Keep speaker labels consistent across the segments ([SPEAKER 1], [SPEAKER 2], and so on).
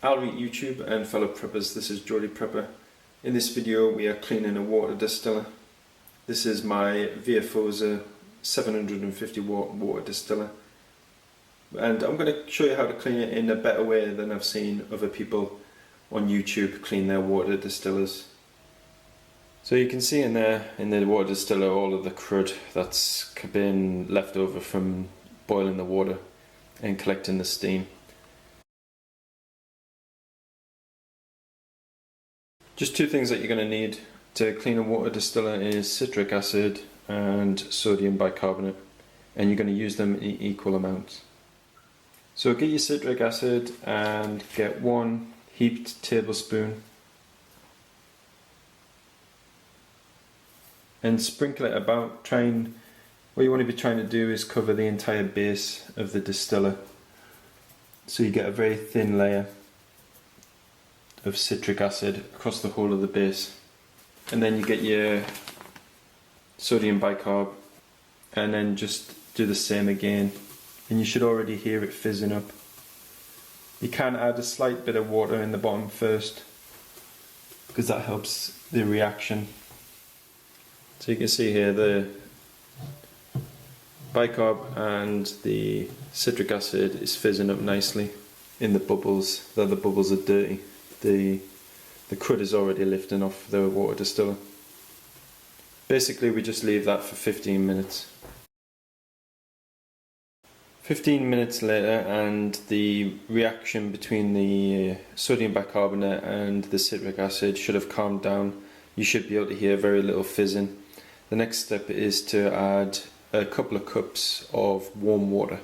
[SPEAKER 1] Howdy YouTube and fellow preppers, this is Geordie Prepper. In this video we are cleaning a water distiller. This is my VFO's 750 watt water distiller. And I'm going to show you how to clean it in a better way than I've seen other people on YouTube clean their water distillers. So you can see in there, in the water distiller, all of the crud that's been left over from boiling the water and collecting the steam. Just two things that you're going to need to clean a water distiller is citric acid and sodium bicarbonate, and you're going to use them in equal amounts. So get your citric acid and get 1 heaped tablespoon and sprinkle it about. What you want to be trying to do is cover the entire base of the distiller, so you get a very thin layer of citric acid across the whole of the base. And then you get your sodium bicarb and then just do the same again, and you should already hear it fizzing up. You can add a slight bit of water in the bottom first because that helps the reaction. So you can see here the bicarb and the citric acid is fizzing up nicely in the bubbles. The bubbles are dirty. The crud is already lifting off the water distiller. Basically we just leave that for 15 minutes. 15 minutes later and the reaction between the sodium bicarbonate and the citric acid should have calmed down. You should be able to hear very little fizzing. The next step is to add a couple of cups of warm water.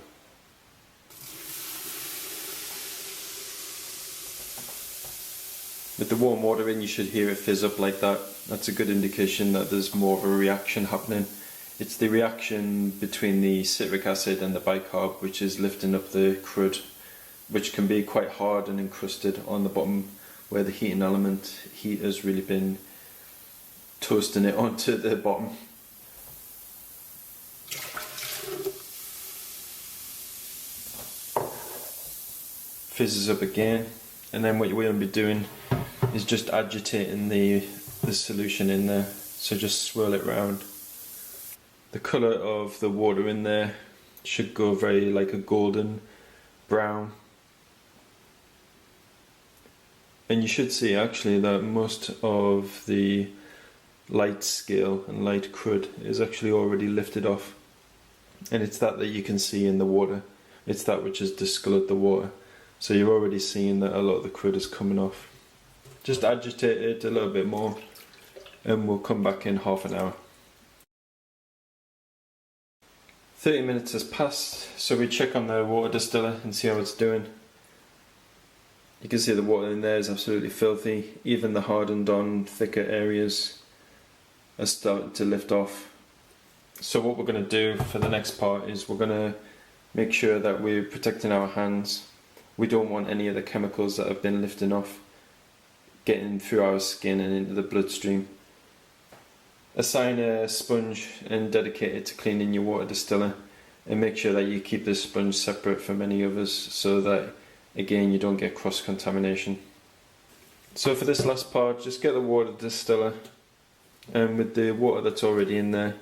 [SPEAKER 1] With the warm water in, you should hear it fizz up like that. That's a good indication that there's more of a reaction happening. It's the reaction between the citric acid and the bicarb which is lifting up the crud, which can be quite hard and encrusted on the bottom where the heating element heat has really been toasting it onto the bottom. Fizzes up again, and then what you're going to be doing is just agitating the solution in there, so just swirl it round. The colour of the water in there should go very like a golden brown, and you should see actually that most of the light scale and light crud is actually already lifted off, and it's that you can see in the water. It's that which has discoloured the water, so you're already seeing that a lot of the crud is coming off. Just agitate it a little bit more and we'll come back in half an hour. 30 minutes has passed, so we check on the water distiller and see how it's doing. You can see the water in there is absolutely filthy. Even the hardened on thicker areas are starting to lift off. So what we're going to do for the next part is we're going to make sure that we're protecting our hands. We don't want any of the chemicals that have been lifting off getting through our skin and into the bloodstream. Assign a sponge and dedicate it to cleaning your water distiller, and make sure that you keep this sponge separate from any others so that again you don't get cross contamination. So for this last part, just get the water distiller and with the water that's already in there,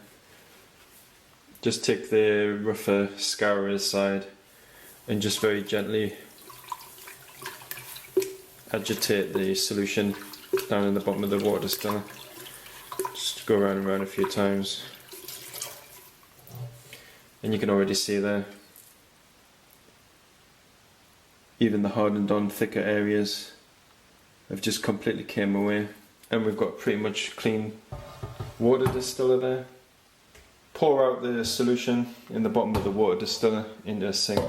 [SPEAKER 1] just take the rougher scourer aside and just very gently agitate the solution down in the bottom of the water distiller. Just go around and around a few times, and you can already see there even the hardened on thicker areas have just completely came away, and we've got pretty much clean water distiller there. Pour out the solution in the bottom of the water distiller into a sink.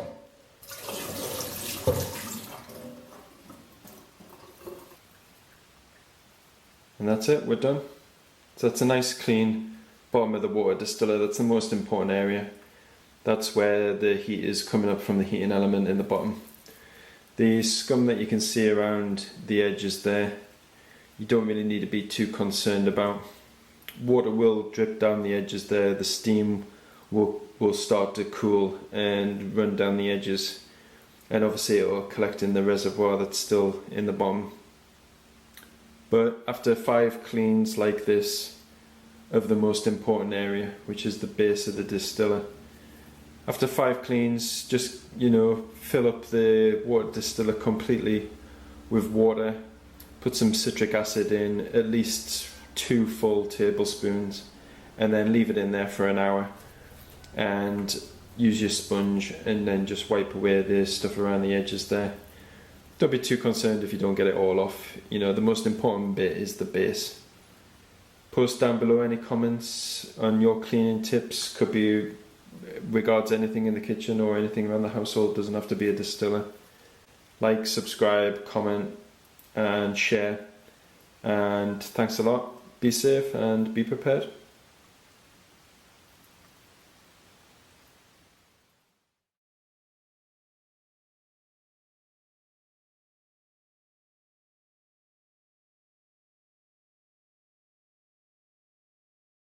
[SPEAKER 1] And that's it, we're done. So that's a nice clean bottom of the water distiller. That's the most important area. That's where the heat is coming up from the heating element in the bottom. The scum that you can see around the edges there, you don't really need to be too concerned about. Water will drip down the edges there, the steam will start to cool and run down the edges. and obviously it will collect in the reservoir that's still in the bottom. But after 5 cleans like this of the most important area, which is the base of the distiller, after 5 cleans, just, fill up the water distiller completely with water, put some citric acid in, at least 2 full tablespoons, and then leave it in there for an hour, and use your sponge and then just wipe away the stuff around the edges there. Don't be too concerned if you don't get it all off. The most important bit is the base. Post down below any comments on your cleaning tips. Could be regards anything in the kitchen or anything around the household. Doesn't have to be a distiller. Like, subscribe, comment and share. And thanks a lot. Be safe and be prepared.